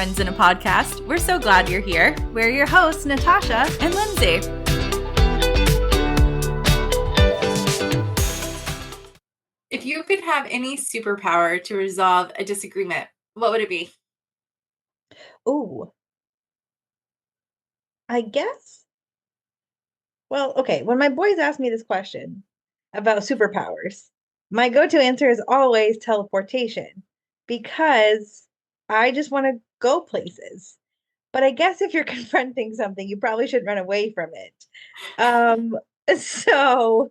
friends in a podcast. We're so glad you're here. We're your hosts, Natasha and Lindsey. If you could have any superpower to resolve a disagreement, what would it be? Ooh, I guess. Well, okay. When my boys ask me this question about superpowers, my go-to answer is always teleportation because I just want to go places. But I guess if you're confronting something, you probably should run away from it. Um, so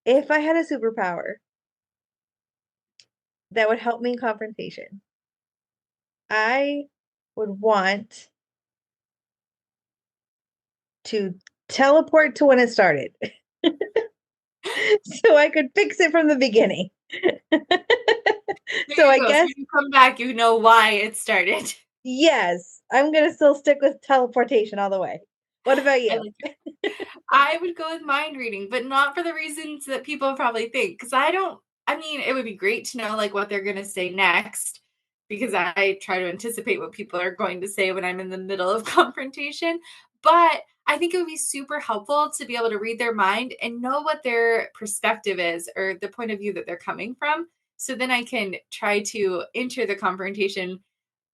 if I had a superpower that would help me in confrontation, I would want to teleport to when it started. So I could fix it from the beginning. There So you I go. So guess, when you come back, you know why it started. yes, I'm gonna still stick with teleportation all the way. What about I you? like it. I would go with mind reading, but not for the reasons that people probably think. Because I mean, it would be great to know like what they're going to say next because I try to anticipate what people are going to say when I'm in the middle of confrontation. But I think it would be super helpful to be able to read their mind and know what their perspective is or the point of view that they're coming from. So then I can try to enter the confrontation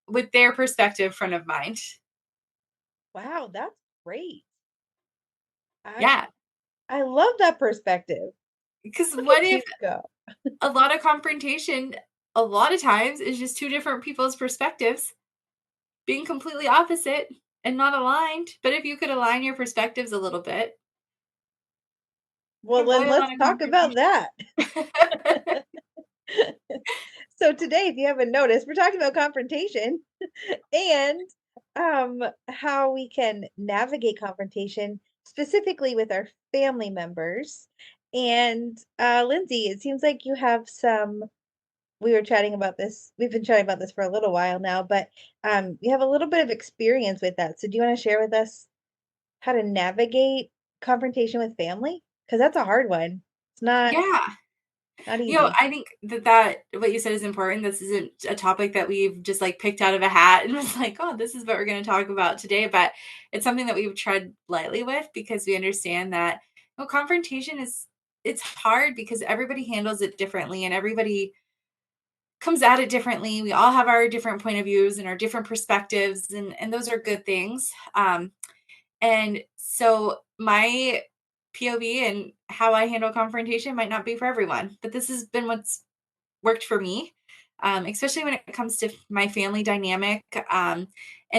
with their perspective front of mind. Wow, that's great. I Yeah. I love that perspective. Because Look what at if you go. a lot of confrontation, a lot of times, is just two different people's perspectives being completely opposite and not aligned? But if you could align your perspectives a little bit, you Well, can then avoid a let's lot of talk about that. confrontation. So today, if you haven't noticed, we're talking about confrontation and how we can navigate confrontation specifically with our family members. And Lindsey, it seems like you have some we were chatting about this. We've been chatting about this for a little while now, but you have a little bit of experience with that. So do you want to share with us how to navigate confrontation with family? Because that's a hard one. It's Yeah. not easy. I think that what you said is important. This isn't a topic that we've just like picked out of a hat and was like, oh, this is what we're going to talk about today. But it's something that we've tread lightly with because we understand that confrontation it's hard because everybody handles it differently and everybody comes at it differently. We all have our different point of views and our different perspectives, and those are good things. And so my POV and how I handle confrontation might not be for everyone, but this has been what's worked for me, especially when it comes to my family dynamic and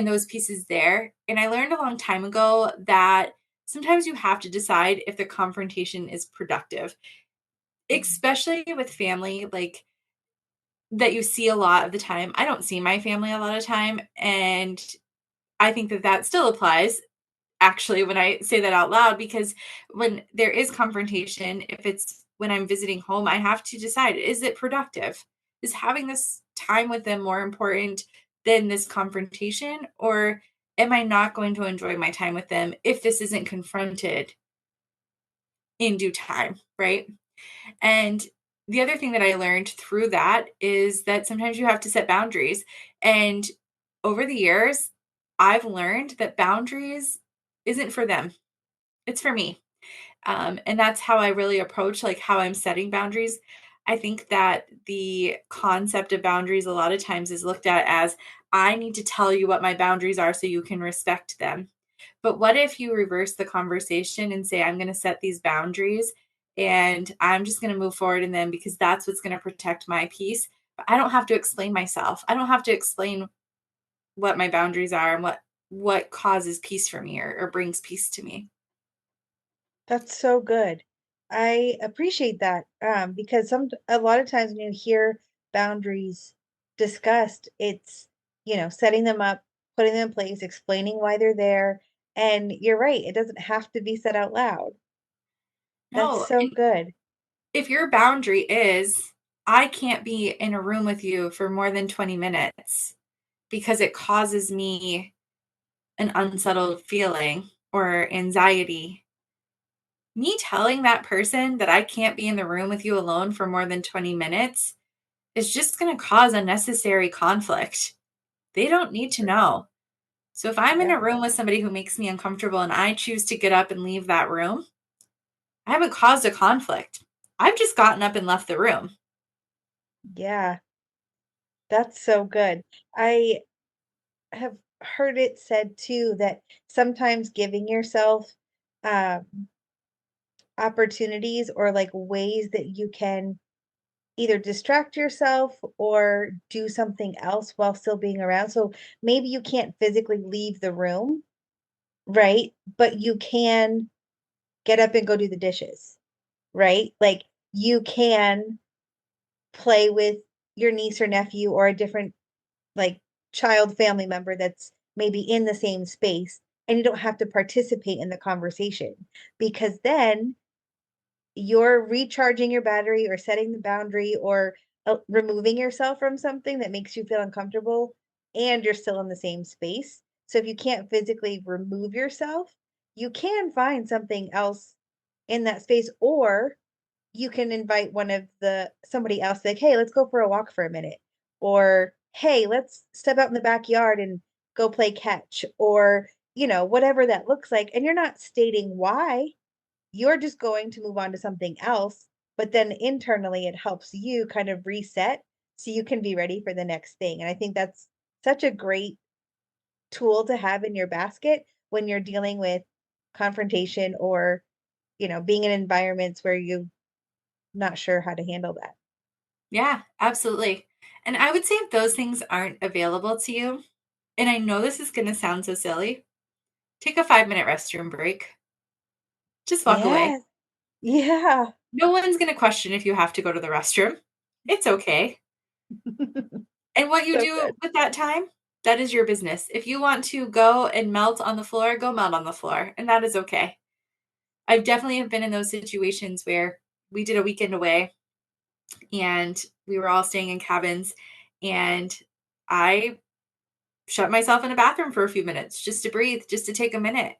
those pieces there. And I learned a long time ago that sometimes you have to decide if the confrontation is productive, especially with family, like that you see a lot of the time. I don't see my family a lot of time. And I think that still applies actually when I say that out loud, because when there is confrontation, if it's when I'm visiting home, I have to decide, is it productive? Is having this time with them more important than this confrontation? Or am I not going to enjoy my time with them if this isn't confronted in due time? Right. And the other thing that I learned through that is that sometimes you have to set boundaries. And over the years, I've learned that boundaries isn't for them, it's for me. And that's how I really approach like how I'm setting boundaries. I think that the concept of boundaries a lot of times is looked at as I need to tell you what my boundaries are so you can respect them. But what if you reverse the conversation and say, I'm going to set these boundaries and I'm just going to move forward in them because that's what's going to protect my peace. But I don't have to explain myself. I don't have to explain what my boundaries are and what causes peace for me or brings peace to me. That's so good. I appreciate that because a lot of times when you hear boundaries discussed, it's, setting them up, putting them in place, explaining why they're there. And you're right, it doesn't have to be said out loud. That's No, so and good. if your boundary is, I can't be in a room with you for more than 20 minutes because it causes me an unsettled feeling or anxiety, me telling that person that I can't be in the room with you alone for more than 20 minutes is just going to cause unnecessary conflict. They don't need to know. So if I'm in Yep. a room with somebody who makes me uncomfortable and I choose to get up and leave that room, I haven't caused a conflict. I've just gotten up and left the room. Yeah. That's so good. I have heard it said too that sometimes giving yourself um, opportunities or like ways that you can either distract yourself or do something else while still being around. So maybe you can't physically leave the room, right? But you can get up and go do the dishes, right? Like you can play with your niece or nephew or a different like child family member that's maybe in the same space, and you don't have to participate in the conversation because then you're recharging your battery or setting the boundary or removing yourself from something that makes you feel uncomfortable, and you're still in the same space. So if you can't physically remove yourself, you can find something else in that space, or you can invite one of the somebody else like, "Hey, let's go for a walk for a minute." Or, "Hey, let's step out in the backyard and go play catch," or, whatever that looks like. And you're not stating why. You're just going to move on to something else, but then internally it helps you kind of reset so you can be ready for the next thing. And I think that's such a great tool to have in your basket when you're dealing with confrontation or, being in environments where you're not sure how to handle that. Yeah, absolutely. And I would say if those things aren't available to you, and I know this is going to sound so silly, take a 5-minute restroom break. Just walk away. Yes. Yeah. No one's going to question if you have to go to the restroom. It's okay. And what you So do good. with that time, that is your business. If you want to go and melt on the floor, go melt on the floor, and that is okay. I definitely have been in those situations where we did a weekend away and we were all staying in cabins, and I shut myself in a bathroom for a few minutes just to breathe, just to take a minute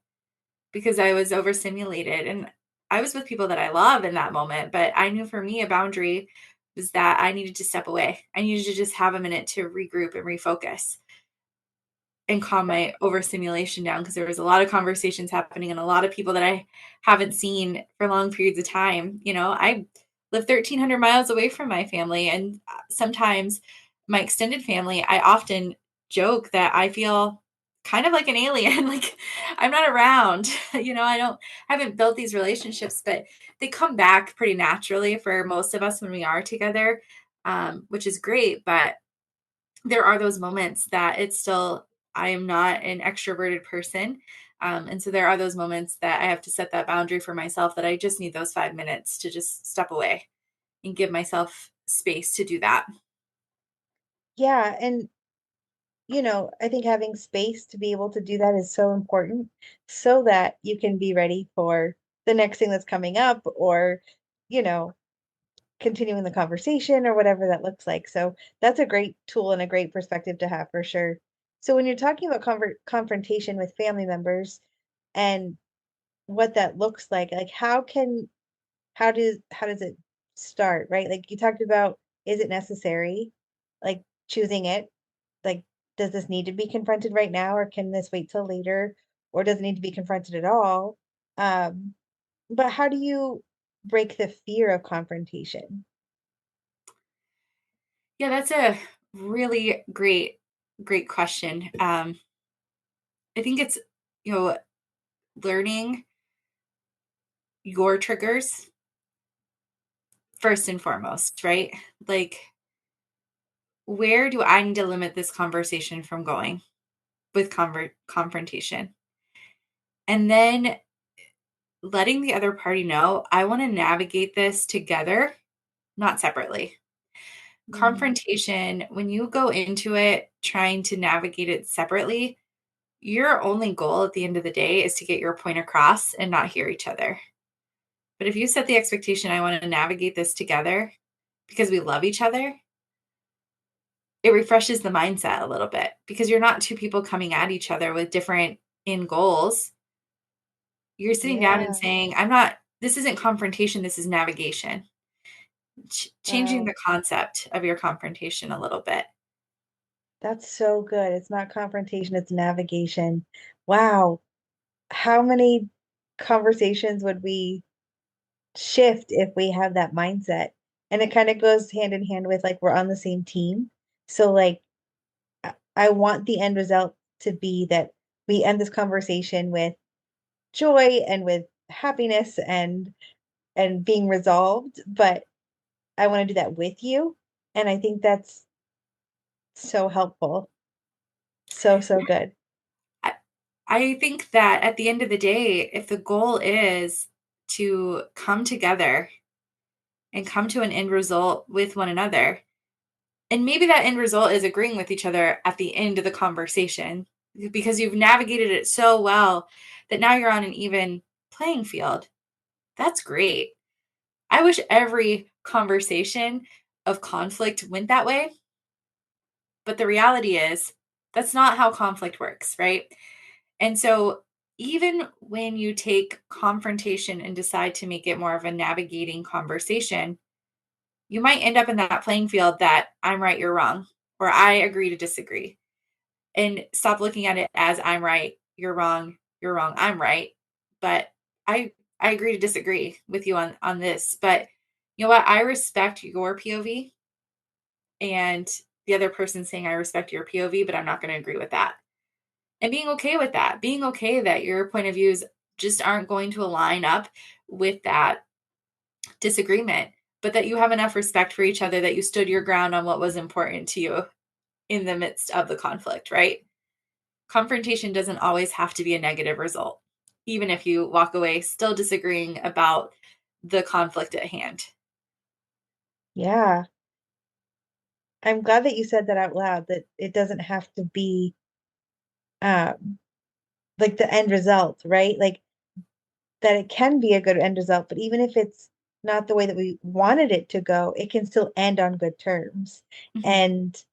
because I was overstimulated. And I was with people that I love in that moment, but I knew for me a boundary was that I needed to step away. I needed to just have a minute to regroup and refocus and calm Yeah. my overstimulation down because there was a lot of conversations happening and a lot of people that I haven't seen for long periods of time. I live 1,300 miles away from my family, and sometimes my extended family, I often joke that I feel kind of like an alien. Like I'm not around. I haven't built these relationships, but they come back pretty naturally for most of us when we are together, which is great. But there are those moments that it's still, I am not an extroverted person. And so there are those moments that I have to set that boundary for myself that I just need those 5 minutes to just step away and give myself space to do that. Yeah. And, I think having space to be able to do that is so important so that you can be ready for the next thing that's coming up or, you know, continuing the conversation or whatever that looks like. So that's a great tool and a great perspective to have for sure. So when you're talking about confrontation with family members and what that looks like how does it start, right? Like you talked about, is it necessary? Like choosing it, like does this need to be confronted right now or can this wait till later? Or does it need to be confronted at all? Um, but how do you break the fear of confrontation? Yeah, that's a really great question. I think it's, you know, learning your triggers first and foremost, right? Like, where do I need to limit this conversation from going with confrontation? And then letting the other party know I want to navigate this together, not separately. Mm, Confrontation, when you go into it trying to navigate it separately, your only goal at the end of the day is to get your point across and not hear each other. But if you set the expectation, I want to navigate this together because we love each other, it refreshes the mindset a little bit because you're not two people coming at each other with different end goals. You're sitting down and yeah. saying, this isn't confrontation, this is navigation. Changing Wow. the concept of your confrontation a little bit. That's so good. It's not confrontation, it's navigation. Wow. How many conversations would we shift if we have that mindset? And it kind of goes hand in hand with like we're on the same team. So like I want the end result to be that we end this conversation with joy and with happiness and being resolved, but I want to do that with you. And I think that's so helpful. So, so good. I, I think that at the end of the day, if the goal is to come together and come to an end result with one another, and maybe that end result is agreeing with each other at the end of the conversation because you've navigated it so well that now you're on an even playing field. That's great. I wish every conversation of conflict went that way. But the reality is, that's not how conflict works, right? And so, even when you take confrontation and decide to make it more of a navigating conversation, you might end up in that playing field that I'm right, you're wrong, or I agree to disagree. And stop looking at it as I'm right, you're wrong, I'm right. But I agree to disagree with you on this. But you know what? I respect your POV and the other person saying I respect your POV, but I'm not going to agree with that. And being okay with that, being okay that your point of views just aren't going to align up with that disagreement, but that you have enough respect for each other that you stood your ground on what was important to you in the midst of the conflict, right? Confrontation doesn't always have to be a negative result, even if you walk away still disagreeing about the conflict at hand. Yeah. I'm glad that you said that out loud, that it doesn't have to be um like the end result, right? Like that it can be a good end result, but even if it's not the way that we wanted it to go, it can still end on good terms. Mhm. And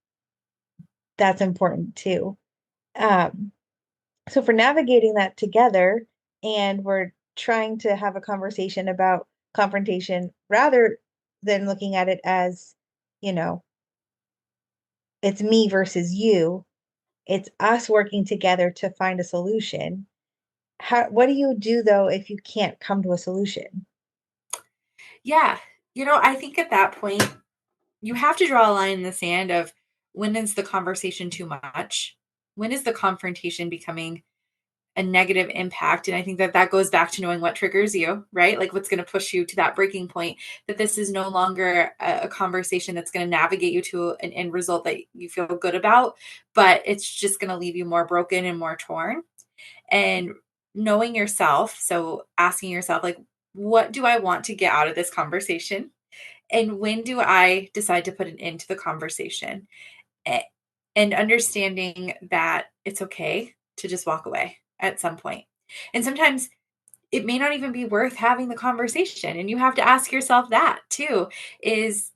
that's important too. Um, so for navigating that together, and we're trying to have a conversation about confrontation rather than looking at it as, you know, it's me versus you, it's us working together to find a solution. What do you do though if you can't come to a solution? Yeah. I think at that point, you have to draw a line in the sand of when is the conversation too much? When is the confrontation becoming a negative impact? And I think that that goes back to knowing what triggers you, right? Like what's going to push you to that breaking point, that this is no longer a conversation that's going to navigate you to an end result that you feel good about, but it's just going to leave you more broken and more torn. And knowing yourself, so asking yourself, like, what do I want to get out of this conversation? And when do I decide to put an end to the conversation? A- And understanding that it's okay to just walk away at some point. And sometimes it may not even be worth having the conversation. And you have to ask yourself that too. Is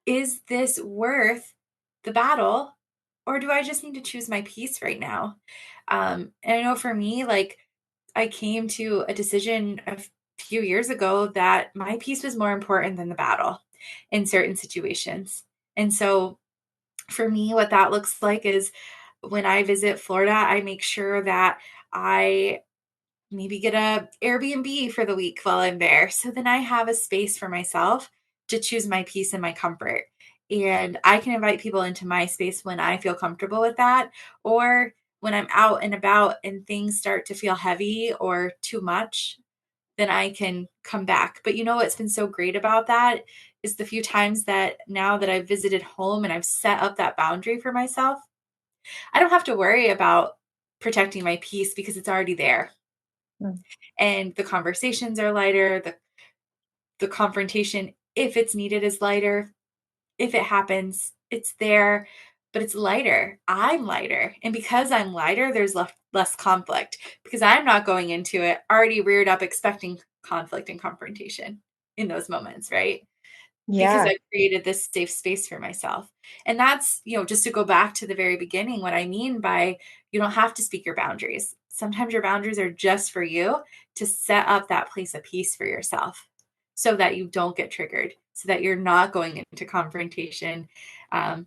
is this worth the battle? Or do I just need to choose my peace right now? And I know for me, like I came to a decision a few years ago that my peace was more important than the battle in certain situations. And so for me, what that looks like is when I visit Florida, I make sure that I maybe get a Airbnb for the week while I'm there. So then I have a space for myself to choose my peace and my comfort. And I can invite people into my space when I feel comfortable with that, or when I'm out and about and things start to feel heavy or too much, then I can come back. But you know what's been so great about that is the few times that now that I've visited home and I've set up that boundary for myself, I don't have to worry about protecting my peace because it's already there. Hmm. And the conversations are lighter, the confrontation, if it's needed, is lighter. If it happens, it's there, but it's lighter. I'm lighter. And because I'm lighter, there's less conflict because I'm not going into it already reared up expecting conflict and confrontation in those moments, right? Because Yeah. I created this safe space for myself. And that's, just to go back to the very beginning, what I mean by you don't have to speak your boundaries. Sometimes your boundaries are just for you to set up that place of peace for yourself so that you don't get triggered, so that you're not going into confrontation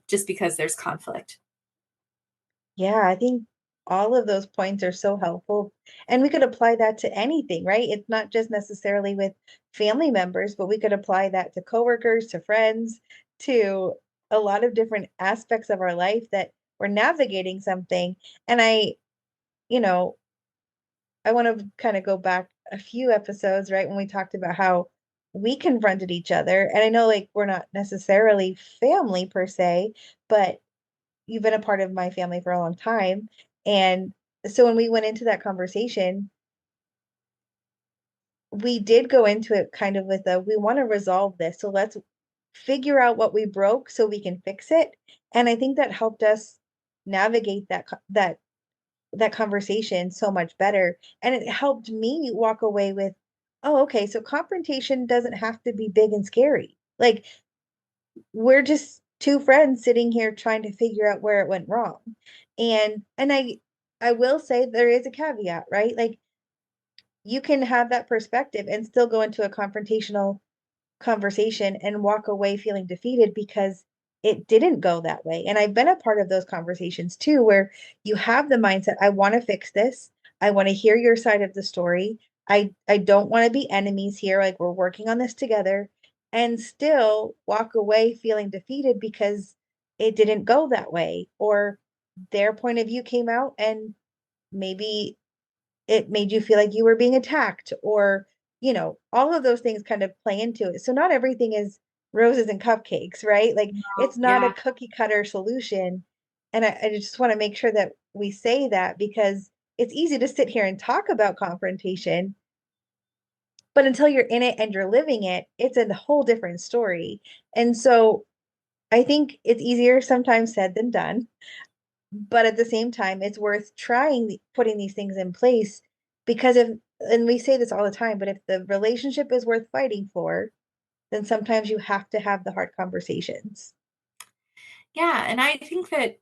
just because there's conflict. Yeah, I think all of those points are so helpful. And we could apply that to anything, right? It's not just necessarily with family members, but we could apply that to coworkers, to friends, to a lot of different aspects of our life that we're navigating something. And you know, I want to kind of go back a few episodes, right, when we talked about how we confronted each other. And I know like we're not necessarily family per se, but you've been a part of my family for a long time. And so when we went into that conversation, we did go into it kind of with a we want to resolve this. So let's figure out what we broke so we can fix it. And I think that helped us navigate that conversation so much better. And it helped me walk away with, oh, okay, so confrontation doesn't have to be big and scary. Like we're just two friends sitting here trying to figure out where it went wrong. And I will say there is a caveat, right? Like you can have that perspective and still go into a confrontational conversation and walk away feeling defeated because it didn't go that way. And I've been a part of those conversations too, where you have the mindset, I want to fix this. I want to hear your side of the story. I don't want to be enemies here. Like we're working on this together and still walk away feeling defeated because it didn't go that way. Or their point of view came out and maybe it made you feel like you were being attacked or all of those things kind of play into it. So not everything is roses and cupcakes, right? Like No, it's not a yeah. cookie cutter solution. And I just want to make sure that we say that because it's easy to sit here and talk about confrontation, but until you're in it and you're living it, it's a whole different story. And so I think it's easier sometimes said than done, but at the same time it's worth putting these things in place because if and we say this all the time, but if the relationship is worth fighting for, then sometimes you have to have the hard conversations. Yeah, and I think that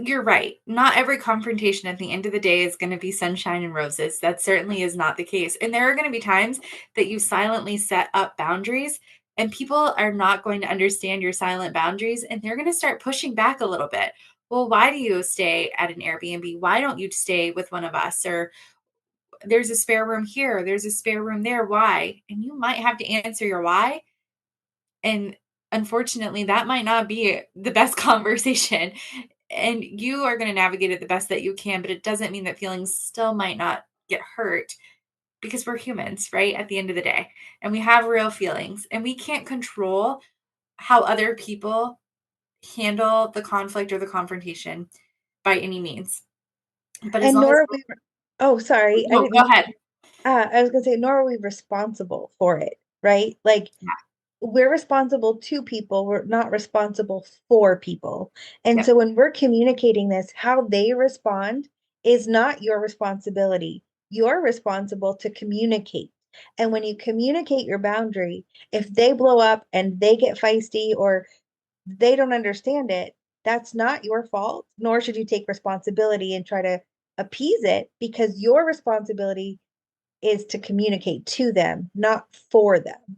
you're right. Not every confrontation at the end of the day is going to be sunshine and roses. That certainly is not the case. And there are going to be times that you silently set up boundaries and people are not going to understand your silent boundaries and they're going to start pushing back a little bit. Well, why do you stay at an Airbnb? Why don't you stay with one of us? Or there's a spare room here, there's a spare room there. Why? And you might have to answer your why. And unfortunately, that might not be the best conversation. And you are going to navigate it the best that you can, but it doesn't mean that feelings still might not get hurt because we're humans, right? At the end of the day. And we have real feelings and we can't control how other people handle the conflict or the confrontation by any means. But as And long as, nor are we oh sorry, I no, didn't go mean ahead. I was gonna say nor are we responsible for it, right? Like Yeah. we're responsible to people, we're not responsible for people. And Yep. so when we're communicating this, how they respond is not your responsibility. You're responsible to communicate. And when you communicate your boundary, if they blow up and they get feisty or they don't understand it, that's not your fault, nor should you take responsibility and try to appease it because your responsibility is to communicate to them, not for them.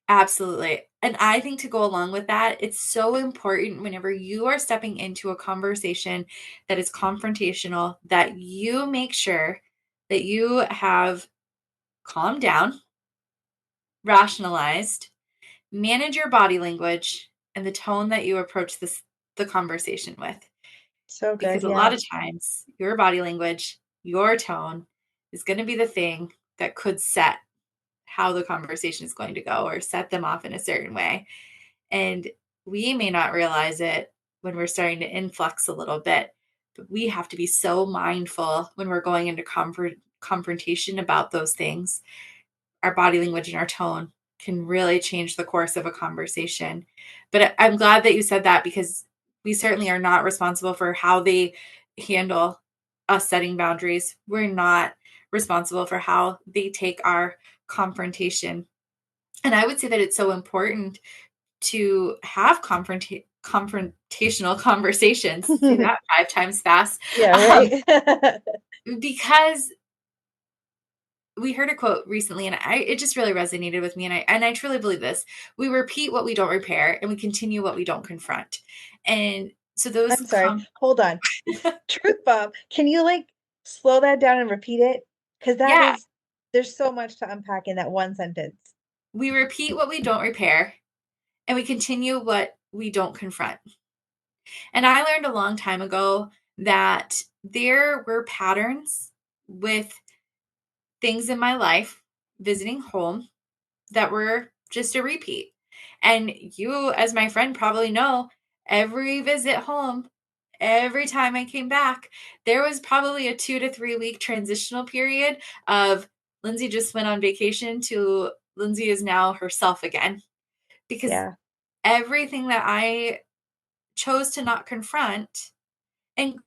Absolutely. And I think to go along with that, it's so important whenever you are stepping into a conversation that is confrontational that you make sure that you have calmed down, rationalized, manage your body language and the tone that you approach the conversation with. So good, Because a yeah. lot of times your body language, your tone is going to be the thing that could set how the conversation is going to go or set them off in a certain way. And we may not realize it when we're starting to influx a little bit, but we have to be so mindful when we're going into confrontation about those things. Our body language and our tone can really change the course of a conversation. But I'm glad that you said that because we certainly are not responsible for how they handle us setting boundaries. We're not responsible for how they take our confrontation. And I would say that it's so important to have confrontational conversations. Say that 5 times fast. Yeah, Um, right. because we heard a quote recently and it just really resonated with me and I truly believe this. We repeat what we don't repair and we continue what we don't confront. And So those I'm sorry. Hold on. Truth bomb. Can you like slow that down and repeat it? Because that yeah, is, there's so much to unpack in that one sentence. we repeat what we don't repair and we continue what we don't confront. And I learned a long time ago that there were patterns with things in my life visiting home that were just a repeat. And you, as my friend, probably know every visit home, every time I came back, there was probably a 2 to 3 week transitional period of Lindsey just went on vacation to Lindsey is now herself again. Because Yeah. everything that I chose to not confront, and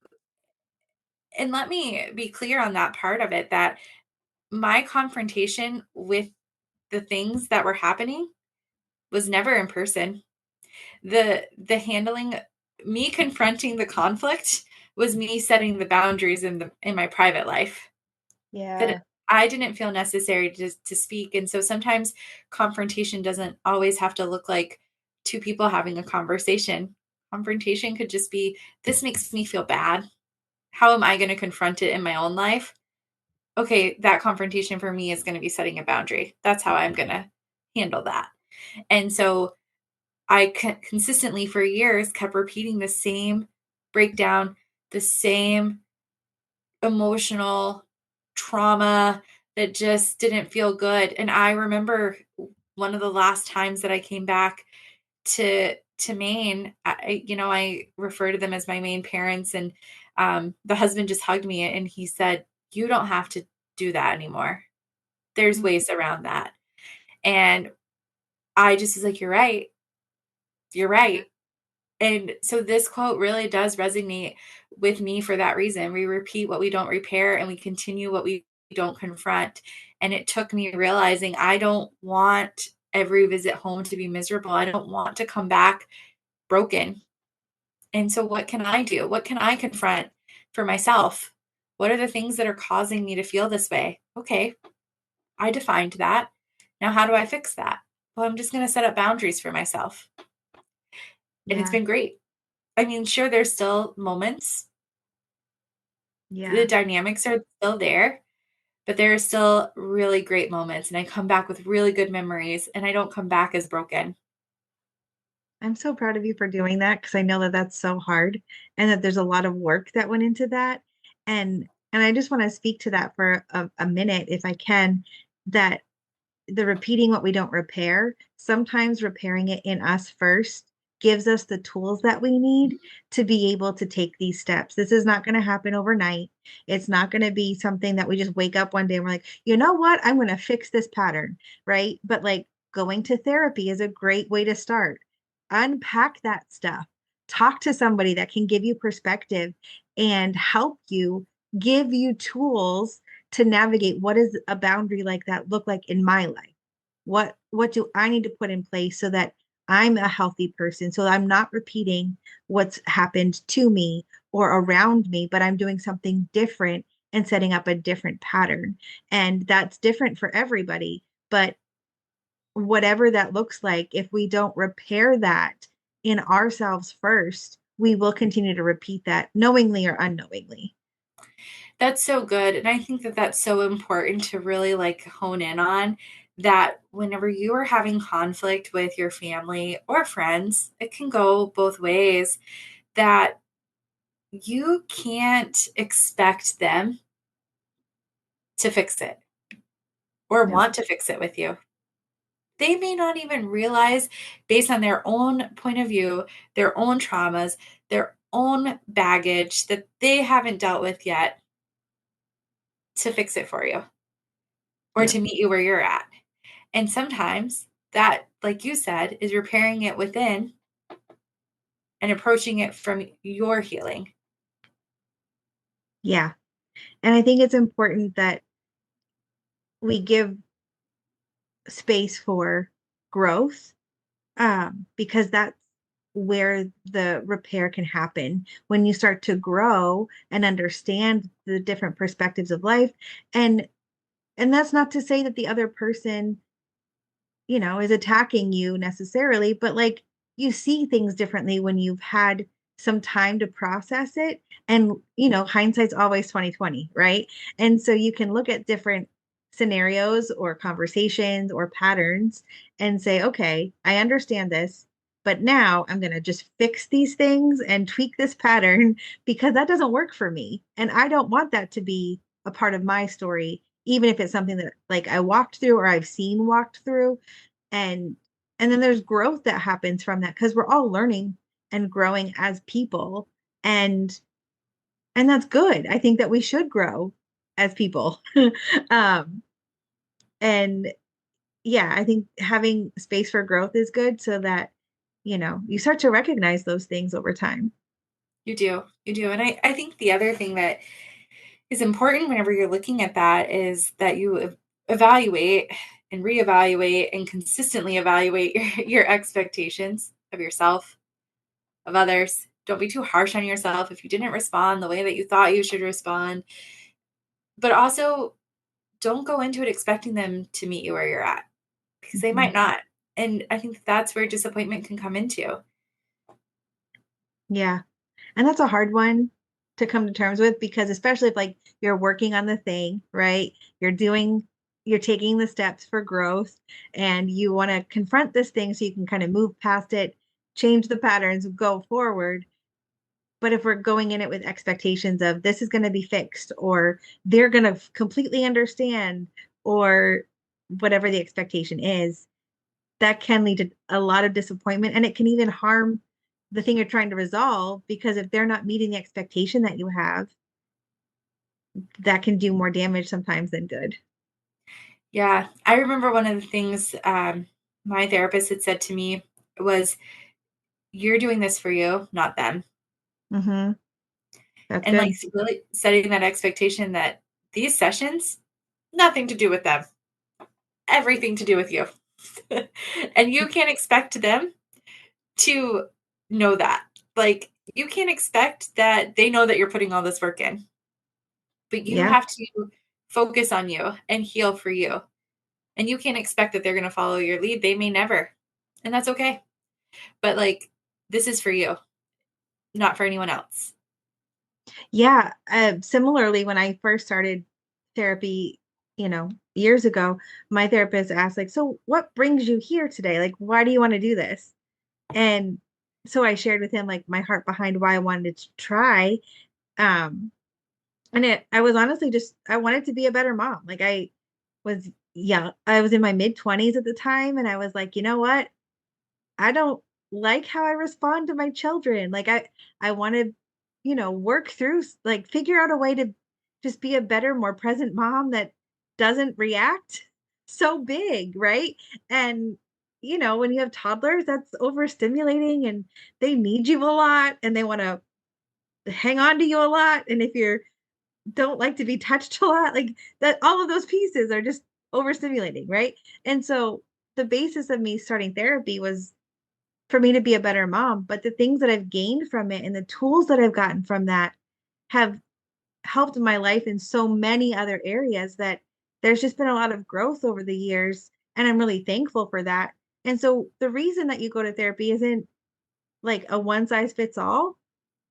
let me be clear on that part of it, that my confrontation with the things that were happening was never in person. The handling, me confronting the conflict was me setting the boundaries in my private life that Yeah. I didn't feel necessary to speak. And so sometimes confrontation doesn't always have to look like two people having a conversation. Confrontation could just be, this makes me feel bad. How am I going to confront it in my own life? Okay, that confrontation for me is going to be setting a boundary. That's how I'm going to handle that. And so I consistently for years kept repeating the same breakdown, the same emotional trauma that just didn't feel good. And I remember one of the last times that I came back to Maine, I refer to them as my Maine parents, and the husband just hugged me and he said, "You don't have to do that anymore. There's Mm. ways around that." And I just was like, "You're right. You're right." And so this quote really does resonate with me for that reason. We repeat what we don't repair and we continue what we don't confront. And it took me realizing I don't want every visit home to be miserable. I don't want to come back broken. And so what can I do? What can I confront for myself? What are the things that are causing me to feel this way? Okay, I defined that. Now, how do I fix that? Well, I'm just going to set up boundaries for myself. And it's Yeah. been great. I mean, sure, there's still moments. The Yeah. dynamics are still there, but there are still really great moments. And I come back with really good memories and I don't come back as broken. I'm so proud of you for doing that because I know that that's so hard and that there's a lot of work that went into that. And I just want to speak to that for a minute, if I can, that the repeating what we don't repair, sometimes repairing it in us first gives us the tools that we need to be able to take these steps. This is not going to happen overnight. It's not going to be something that we just wake up one day and we're like, you know what? I'm going to fix this pattern, right? But like going to therapy is a great way to start. Unpack that stuff. Talk to somebody that can give you perspective and help you, give you tools to navigate what does a boundary like that look like in my life. What do I need to put in place so that I'm a healthy person, so I'm not repeating what's happened to me or around me, but I'm doing something different and setting up a different pattern. And that's different for everybody, but whatever that looks like, if we don't repair that in ourselves first, we will continue to repeat that knowingly or unknowingly. That's so good. And I think that that's so important to really like hone in on, that whenever you are having conflict with your family or friends, it can go both ways, that you can't expect them to fix it or No. want to fix it with you. They may not even realize, based on their own point of view, their own traumas, their own baggage that they haven't dealt with yet, to fix it for you or Yep. to meet you where you're at. And sometimes that, like you said, is repairing it within and approaching it from your healing. Yeah. And I think it's important that we give space for growth, because that's where the repair can happen when you start to grow and understand the different perspectives of life. And that's not to say that the other person, is attacking you necessarily, but like you see things differently when you've had some time to process it. And, you know, hindsight's always 2020, right? And so you can look at different scenarios or conversations or patterns and say, okay, I understand this, but now I'm going to just fix these things and tweak this pattern because that doesn't work for me. And I don't want that to be a part of my story, even if it's something that like I walked through or I've seen walked through. And then there's growth that happens from that because we're all learning and growing as people. And that's good. I think that we should grow as people. um and yeah, I think having space for growth is good so that, you know, you start to recognize those things over time. You do. You do. And I think the other thing that is important whenever you're looking at that is that you evaluate and reevaluate and consistently evaluate your expectations of yourself, of others. Don't be too harsh on yourself if you didn't respond the way that you thought you should respond. But also, don't go into it expecting them to meet you where you're at because they Mhm. might not. And I think that's where disappointment can come into. Yeah. And that's a hard one to come to terms with because especially if like you're working on the thing, right? You're taking the steps for growth and you want to confront this thing so you can kind of move past it, change the patterns, go forward. But if we're going in it with expectations of this is going to be fixed or they're going to completely understand or whatever the expectation is, that can lead to a lot of disappointment and it can even harm the thing you're trying to resolve because if they're not meeting the expectation that you have, that can do more damage sometimes than good. Yeah. I remember one of the things my therapist had said to me was, you're doing this for you, not them. Mm-hmm. That's And like good. really setting that expectation that these sessions, nothing to do with them, everything to do with you. And you can't expect them to know that. Like, you can't expect that they know that you're putting all this work in, but you Yeah. have to focus on you and heal for you. And you can't expect that they're going to follow your lead. They may never. And that's okay. But like, this is for you, not for anyone else. Yeah. Similarly, when I first started therapy, you know, years ago, my therapist asked, like, so what brings you here today? Like, why do you want to do this? And so I shared with him like my heart behind why I wanted to try. Um, and I was honestly just I wanted to be a better mom. Like I was yeah, I was in my mid 20s at the time and I was like, you know what? I don't like how I respond to my children. Like I want to, you know, work through like figure out a way to just be a better, more present mom that doesn't react so big, right? And you know, when you have toddlers, that's overstimulating and they need you a lot and they want to hang on to you a lot. And if you're don't like to be touched a lot, like that, all of those pieces are just overstimulating, right? And so the basis of me starting therapy was for me to be a better mom. But the things that I've gained from it and the tools that I've gotten from that have helped my life in so many other areas that there's just been a lot of growth over the years. And I'm really thankful for that. And so the reason that you go to therapy isn't like a one size fits all.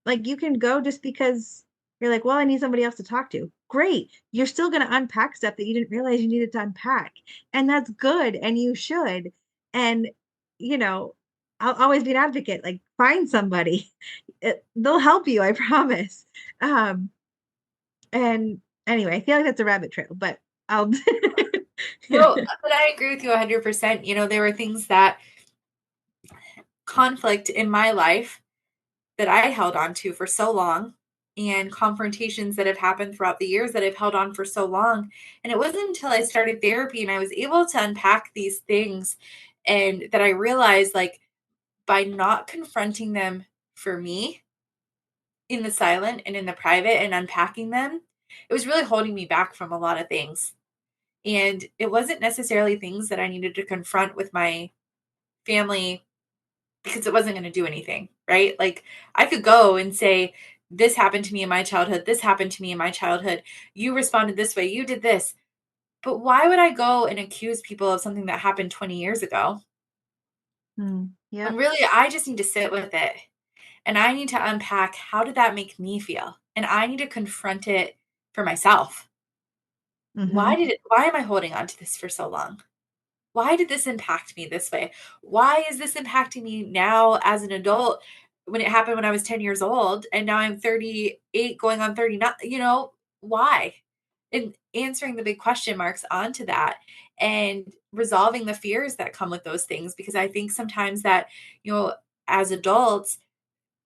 Like you can go just because you're like, well, I need somebody else to talk to. Great. You're still going to unpack stuff that you didn't realize you needed to unpack. And that's good. And you should. And, you know, I'll always be an advocate. Like find somebody. They'll help you, I promise. Um, and anyway, I feel like that's a rabbit trail, but I'll No, but I agree with you 100%. You know, there were things that conflict in my life that I held on to for so long and confrontations that have happened throughout the years that I've held on for so long. And it wasn't until I started therapy and I was able to unpack these things and that I realized like by not confronting them for me in the silent and in the private and unpacking them, it was really holding me back from a lot of things. And it wasn't necessarily things that I needed to confront with my family because it wasn't going to do anything, right? Like I could go and say, this happened to me in my childhood. This happened to me in my childhood. You responded this way. You did this. But why would I go and accuse people of something that happened 20 years ago Hmm, when yep. really I just need to sit with it And I need to unpack, how did that make me feel? And I need to confront it for myself. Hmm. Why am I holding on to this for so long? Why did this impact me this way? Why is this impacting me now as an adult when it happened when I was 10 years old and now I'm 38 going on 39, why? And answering the big question marks onto that and resolving the fears that come with those things. Because I think sometimes that, as adults,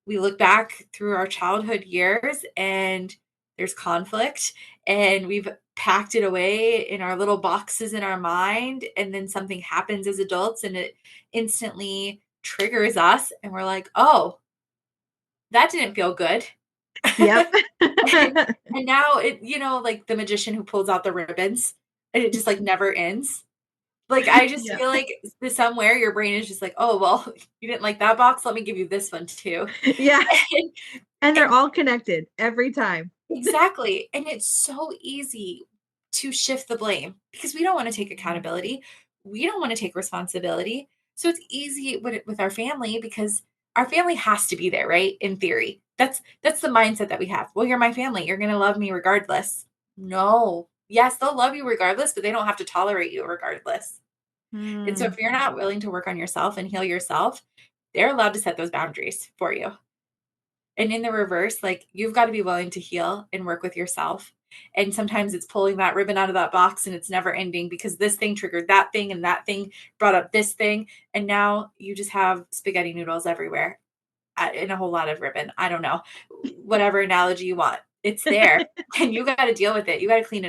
we look back through our childhood years and there's conflict and we've packed it away in our little boxes in our mind. And then something happens as adults and it instantly triggers us. And we're like, oh, that didn't feel good. Yep. and, and now like the magician who pulls out the ribbons and it just like never ends. Like, I just Yeah. feel like somewhere your brain is just like, oh, well, you didn't like that box. Let me give you this one too. Yeah. and, And they're and all connected every time. Exactly. And it's so easy to shift the blame because we don't want to take Mhm. accountability. We don't want to take responsibility. So it's easy with our family because our family has to be there, right? In theory. That's the mindset that we have. Well, you're my family. You're going to love me regardless. No. Yes, they'll love you regardless, but they don't have to tolerate you regardless. And so Mm. if you're not willing to work on yourself and heal yourself, they're allowed to set those boundaries for you. And in the reverse, like, you've got to be willing to heal and work with yourself. And sometimes it's pulling that ribbon out of that box and it's never ending because this thing triggered that thing and that thing brought up this thing. And now you just have spaghetti noodles everywhere and a whole lot of ribbon. I don't know, whatever analogy you want. It's there and you got to deal with it. You got to clean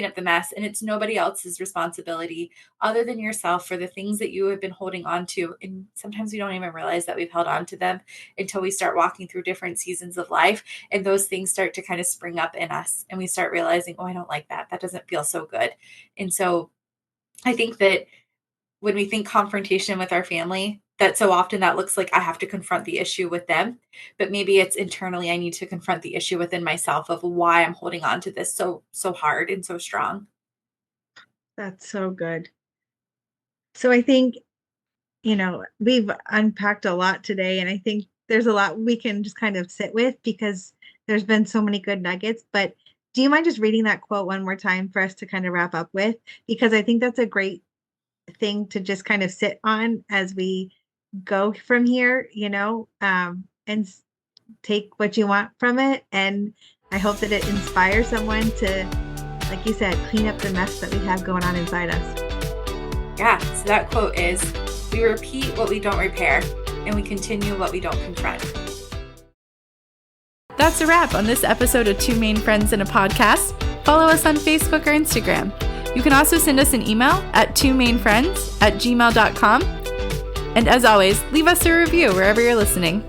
up the mess. And it's nobody else's responsibility other than yourself for the things that you have been holding on to. And sometimes we don't even realize that we've held on to them until we start walking through different seasons of life. And those things start to kind of spring up in us. And we start realizing, oh, I don't like that. That doesn't feel so good. And so I think that when we think confrontation with our family, that so often that looks like I have to confront the issue with them, but maybe it's internally I need to confront the issue within myself of why I'm holding on to this so hard and so strong. That's so good. So I think, we've unpacked a lot today, and I think there's a lot we can just kind of sit with because there's been so many good nuggets. But do you mind just reading that quote one more time for us to kind of wrap up with? Because I think that's a great thing to just kind of sit on as we go from here, and take what you want from it. And I hope that it inspires someone to, like you said, clean up the mess that we have going on inside us. Yeah. So that quote is, we repeat what we don't repair and we continue what we don't confront. That's a wrap on this episode of Two Main Friends in a Podcast. Follow us on Facebook or Instagram. You can also send us an email at twomainfriends@gmail.com. And as always, leave us a review wherever you're listening.